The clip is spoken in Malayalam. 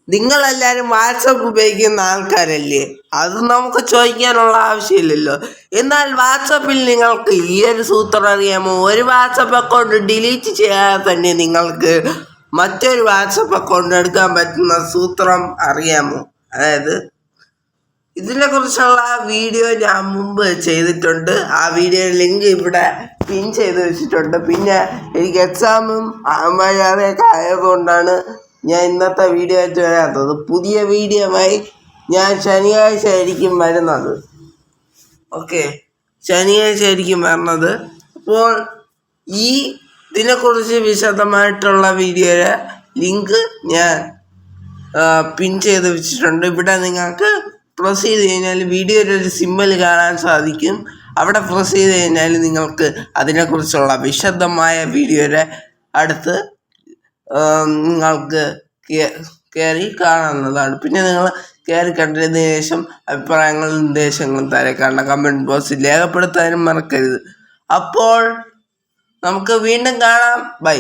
നിങ്ങളെല്ലാവരും വാട്സപ്പ് ഉപയോഗിക്കുന്ന ആൾക്കാരല്ലേ? അത് നമുക്ക് ചോദിക്കാനുള്ള ആവശ്യമില്ലല്ലോ. എന്നാൽ വാട്സപ്പിൽ നിങ്ങൾക്ക് ഈ ഒരു സൂത്രം അറിയാമോ? ഒരു വാട്സപ്പ് അക്കൗണ്ട് ഡിലീറ്റ് ചെയ്യാതെ തന്നെ നിങ്ങൾക്ക് മറ്റൊരു വാട്സപ്പ് അക്കൗണ്ട് എടുക്കാൻ പറ്റുന്ന സൂത്രം അറിയാമോ? അതായത് ഇതിനെക്കുറിച്ചുള്ള വീഡിയോ ഞാൻ മുമ്പ് ചെയ്തിട്ടുണ്ട്. ആ വീഡിയോ ലിങ്ക് ഇവിടെ പിൻ ചെയ്ത് വെച്ചിട്ടുണ്ട്. പിന്നെ എനിക്ക് എക്സാമും വരാതെയൊക്കെ ആയതുകൊണ്ടാണ് ഞാൻ ഇന്നത്തെ വീഡിയോ ആയിട്ട് വരാത്തത്. പുതിയ വീഡിയോയുമായി ഞാൻ ശനിയാഴ്ച ആയിരിക്കും വരുന്നത്. ഓക്കെ, ശനിയാഴ്ച ആയിരിക്കും വരുന്നത്. അപ്പോൾ ഈ ഇതിനെക്കുറിച്ച് വിശദമായിട്ടുള്ള വീഡിയോയുടെ ലിങ്ക് ഞാൻ പിൻ ചെയ്ത് വെച്ചിട്ടുണ്ട്. ഇവിടെ നിങ്ങൾക്ക് പ്രസ് ചെയ്ത് കഴിഞ്ഞാൽ വീഡിയോയുടെ ഒരു സിമ്പൽ കാണാൻ സാധിക്കും. അവിടെ പ്രസ് ചെയ്ത് കഴിഞ്ഞാൽ നിങ്ങൾക്ക് അതിനെക്കുറിച്ചുള്ള വിശദമായ വീഡിയോയുടെ അടുത്ത് നിങ്ങൾക്ക് കയറി കാണാവുന്നതാണ്. പിന്നെ നിങ്ങൾ കയറി കണ്ടതിന് ശേഷം അഭിപ്രായങ്ങളും നിർദ്ദേശങ്ങളും താഴെ കാണുന്ന കമൻറ്റ് ബോക്സിൽ രേഖപ്പെടുത്താനും മറക്കരുത്. അപ്പോൾ നമുക്ക് വീണ്ടും കാണാം. ബൈ.